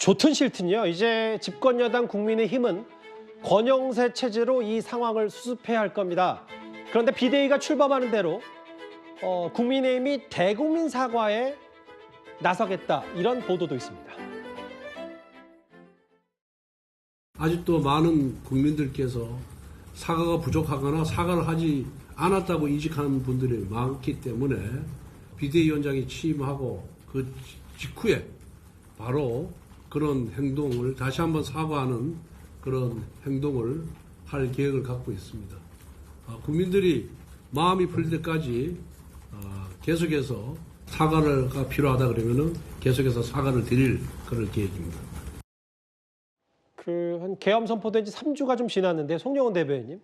좋든 싫든요. 이제 집권 여당 국민의힘은 권영세 체제로 이 상황을 수습해야 할 겁니다. 그런데 비대위가 출범하는 대로 국민의힘이 대국민 사과에 나서겠다 이런 보도도 있습니다. 아직도 많은 국민들께서 사과가 부족하거나 사과를 하지 않았다고 인식하는 분들이 많기 때문에 비대위원장이 취임하고 그 직후에 바로 그런 행동을 다시 한번 사과하는 그런 행동을 할 계획을 갖고 있습니다. 국민들이 마음이 풀릴 때까지 계속해서 사과가 필요하다 그러면은 계속해서 사과를 드릴 그런 계획입니다. 한 계엄 선포된 지 3주가 좀 지났는데 송영훈 대변인님,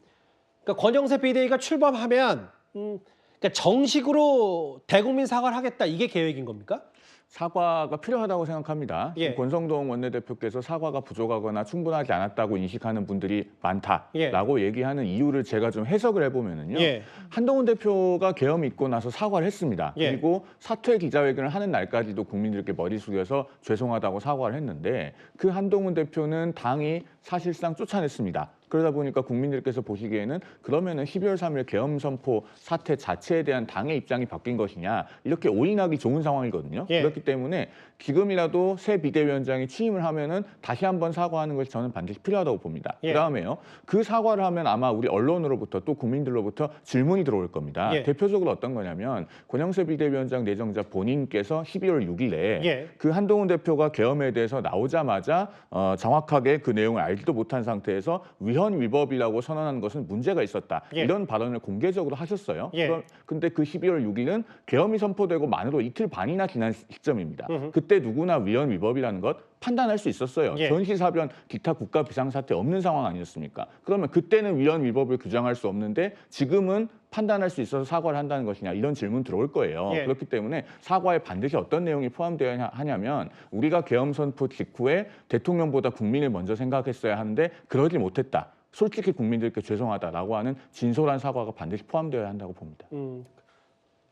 그러니까 권영세 비대위가 출범하면 그러니까 정식으로 대국민 사과를 하겠다 이게 계획인 겁니까? 사과가 필요하다고 생각합니다. 예. 권성동 원내대표께서 사과가 부족하거나 충분하지 않았다고 인식하는 분들이 많다라고 얘기하는 이유를 제가 좀 해석을 해보면은요. 예. 한동훈 대표가 계엄이 있고 나서 사과를 했습니다. 예. 그리고 사퇴 기자회견을 하는 날까지도 국민들께 머리 숙여서 죄송하다고 사과를 했는데 그 한동훈 대표는 당이 사실상 쫓아냈습니다. 그러다 보니까 국민들께서 보시기에는 그러면은 12월 3일 계엄 선포 사태 자체에 대한 당의 입장이 바뀐 것이냐 이렇게 오인하기 좋은 상황이거든요. 예. 그렇기 때문에 지금이라도 새 비대위원장이 취임을 하면은 다시 한번 사과하는 것이 저는 반드시 필요하다고 봅니다. 예. 그다음에요. 그 사과를 하면 아마 우리 언론으로부터 또 국민들로부터 질문이 들어올 겁니다. 예. 대표적으로 어떤 거냐면 권영세 비대위원장 내정자 본인께서 12월 6일에 예. 그 한동훈 대표가 계엄에 대해서 나오자마자 정확하게 그 내용을 알지도 못한 상태에서 위헌 위법이라고 선언하는 것은 문제가 있었다. 예. 이런 발언을 공개적으로 하셨어요. 예. 근데 그 12월 6일은 계엄이 선포되고 만으로 이틀 반이나 지난 시점입니다. 그때 누구나 위헌 위법이라는 것 판단할 수 있었어요. 예. 전시사변, 기타 국가 비상사태 없는 상황 아니었습니까? 그러면 그때는 위헌 위법을 규정할 수 없는데 지금은 판단할 수 있어서 사과를 한다는 것이냐 이런 질문 들어올 거예요. 예. 그렇기 때문에 사과에 반드시 어떤 내용이 포함되어야 하냐면 우리가 계엄 선포 직후에 대통령보다 국민을 먼저 생각했어야 하는데 그러지 못했다. 솔직히 국민들께 죄송하다라고 하는 진솔한 사과가 반드시 포함되어야 한다고 봅니다.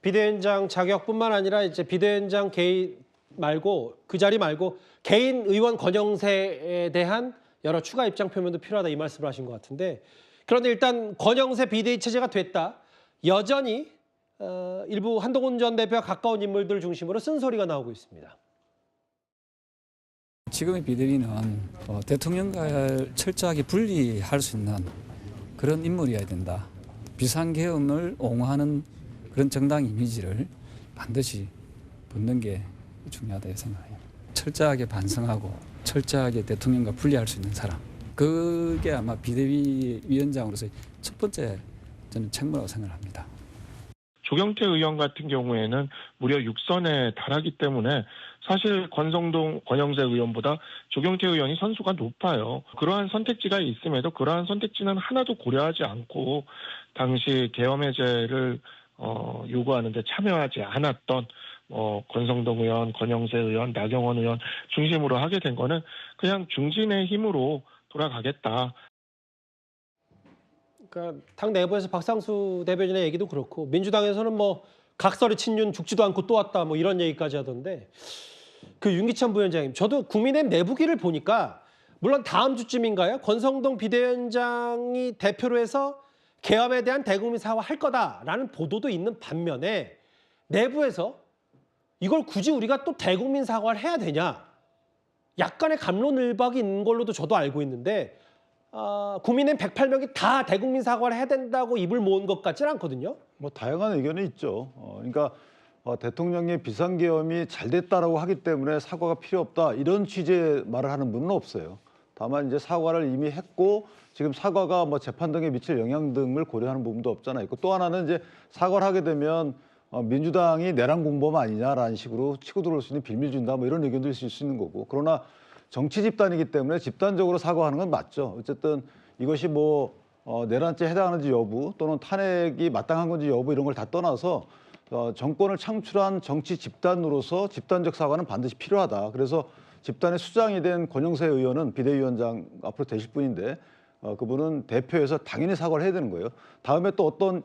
비대위원장 자격뿐만 아니라 이제 비대위원장 개인 말고 그 자리 말고 개인 의원 권영세에 대한 여러 추가 입장 표명도 필요하다 이 말씀을 하신 것 같은데, 그런데 일단 권영세 비대위 체제가 됐다. 여전히 일부 한동훈 전 대표와 가까운 인물들 중심으로 쓴소리가 나오고 있습니다. 지금의 비대위는 대통령과 철저하게 분리할 수 있는 그런 인물이어야 된다. 비상계엄을 옹호하는 그런 정당 이미지를 반드시 벗는 게 중요하다고 생각해요. 철저하게 반성하고 철저하게 대통령과 분리할 수 있는 사람. 그게 아마 비대위 위원장으로서 첫 번째 저는 책무라고 생각합니다. 조경태 의원 같은 경우에는 무려 6선에 달하기 때문에 사실 권영세 의원보다 조경태 의원이 선수가 높아요. 그러한 선택지가 있음에도 그러한 선택지는 하나도 고려하지 않고 당시 계엄 해제를 요구하는 데 참여하지 않았던 권성동 의원, 권영세 의원, 나경원 의원 중심으로 하게 된 거는 그냥 중진의 힘으로 돌아가겠다. 그러니까 당 내부에서 박상수 대변인의 얘기도 그렇고 민주당에서는 뭐 각설이 친윤 죽지도 않고 또 왔다 뭐 이런 얘기까지 하던데, 그 윤기찬 부위원장님, 저도 국민의힘 내부기를 보니까 물론 다음 주쯤인가요? 권성동 비대위원장이 대표로 해서 계엄에 대한 대국민 사과할 거다라는 보도도 있는 반면에 내부에서 이걸 굳이 우리가 또 대국민 사과를 해야 되냐? 약간의 갑론을박이 있는 걸로도 저도 알고 있는데 국민의힘 108명이 다 대국민 사과를 해야 된다고 입을 모은 것 같지는 않거든요. 뭐 다양한 의견이 있죠. 그러니까 대통령의 비상계엄이 잘 됐다라고 하기 때문에 사과가 필요 없다 이런 취지의 말을 하는 분은 없어요. 다만 이제 사과를 이미 했고 지금 사과가 뭐 재판 등에 미칠 영향 등을 고려하는 부분도 없잖아요. 있고 또 하나는 이제 사과를 하게 되면 민주당이 내란 공범 아니냐라는 식으로 치고 들어올 수 있는 빌미를 준다 뭐 이런 의견도 있을 수 있는 거고, 그러나 정치 집단이기 때문에 집단적으로 사과하는 건 맞죠. 어쨌든 이것이 뭐 내란죄에 해당하는지 여부 또는 탄핵이 마땅한 건지 여부 이런 걸 다 떠나서 정권을 창출한 정치 집단으로서 집단적 사과는 반드시 필요하다. 그래서 집단의 수장이 된 권영세 의원은 비대위원장 앞으로 되실 분인데 그분은 대표에서 당연히 사과를 해야 되는 거예요. 다음에 또 어떤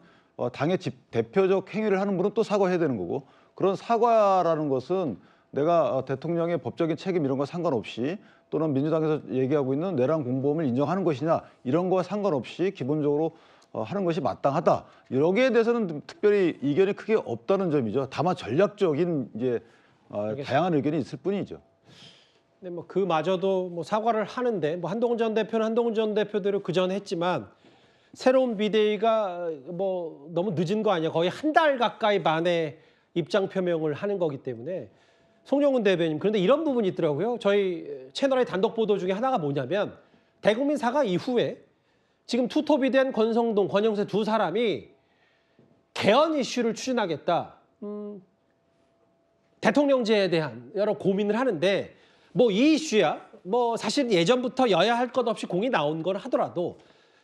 당의 대표적 행위를 하는 분은 또 사과해야 되는 거고, 그런 사과라는 것은 내가 대통령의 법적인 책임 이런 거 상관없이 또는 민주당에서 얘기하고 있는 내란 공범을 인정하는 것이냐 이런 거와 상관없이 기본적으로 하는 것이 마땅하다. 여기에 대해서는 특별히 이견이 크게 없다는 점이죠. 다만 전략적인 이제 다양한 의견이 있을 뿐이죠. 근데 뭐 그마저도 뭐 사과를 하는데 뭐 한동훈 전 대표는 한동훈 전 대표대로 그전에 했지만 새로운 비대위가 뭐 너무 늦은 거 아니야? 거의 한 달 가까이 만에 입장 표명을 하는 거기 때문에 송영훈 대변인 그런데 이런 부분이 있더라고요. 저희 채널의 단독 보도 중에 하나가 뭐냐면 대국민 사과 이후에 지금 투톱이 된 권성동, 권영세 두 사람이 개헌 이슈를 추진하겠다. 대통령제에 대한 여러 고민을 하는데 뭐 이 이슈야. 뭐 사실 예전부터 여야 할 것 없이 공이 나온 걸 하더라도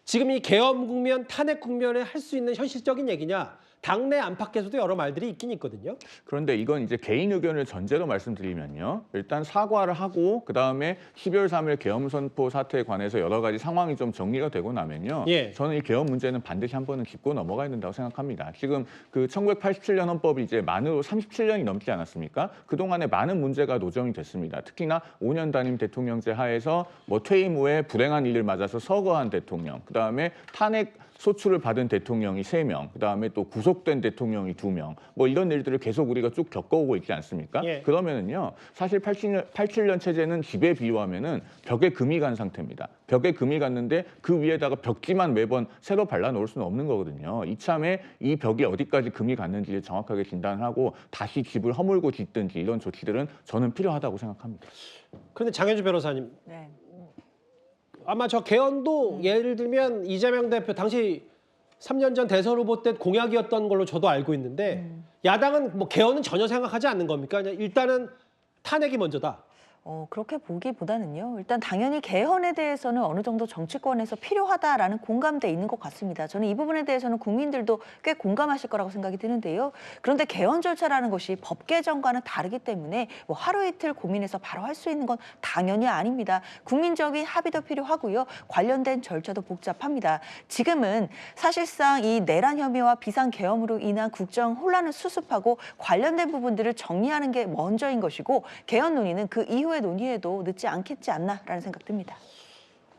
지금 이 계엄 국면, 탄핵 국면에 할 수 있는 현실적인 얘기냐. 당내 안팎에서도 여러 말들이 있긴 있거든요. 그런데 이건 이제 개인 의견을 전제로 말씀드리면요. 일단 사과를 하고 그다음에 12월 3일 계엄 선포 사태에 관해서 여러 가지 상황이 좀 정리가 되고 나면요. 예. 저는 이 계엄 문제는 반드시 한 번은 짚고 넘어가야 된다고 생각합니다. 지금 그 1987년 헌법이 이제 만으로 37년이 넘지 않았습니까? 그동안에 많은 문제가 노정이 됐습니다. 특히나 5년 단임 대통령제 하에서 뭐 퇴임 후에 불행한 일을 맞아서 서거한 대통령, 그다음에 탄핵 소추를 받은 대통령이 3명, 그다음에 또 구속된 대통령이 2명, 뭐 이런 일들을 계속 우리가 쭉 겪어오고 있지 않습니까? 예. 그러면은요, 사실 87년 체제는 집에 비유하면은 벽에 금이 간 상태입니다. 벽에 금이 갔는데 그 위에다가 벽지만 매번 새로 발라놓을 수는 없는 거거든요. 이참에 이 벽이 어디까지 금이 갔는지를 정확하게 진단을 하고 다시 집을 허물고 짓든지 이런 조치들은 저는 필요하다고 생각합니다. 그런데 장현주 변호사님, 네. 아마 저 개헌도 예를 들면 이재명 대표 당시 3년 전 대선 후보 때 공약이었던 걸로 저도 알고 있는데 야당은 뭐 개헌은 전혀 생각하지 않는 겁니까? 그냥 일단은 탄핵이 먼저다. 그렇게 보기보다는요. 일단 당연히 개헌에 대해서는 어느 정도 정치권에서 필요하다라는 공감대 있는 것 같습니다. 저는 이 부분에 대해서는 국민들도 꽤 공감하실 거라고 생각이 드는데요. 그런데 개헌 절차라는 것이 법 개정과는 다르기 때문에 뭐 하루 이틀 고민해서 바로 할 수 있는 건 당연히 아닙니다. 국민적인 합의도 필요하고요. 관련된 절차도 복잡합니다. 지금은 사실상 이 내란 혐의와 비상 계엄으로 인한 국정 혼란을 수습하고 관련된 부분들을 정리하는 게 먼저인 것이고 개헌 논의는 그 이후에 논의에도 늦지 않겠지 않나라는 생각 듭니다.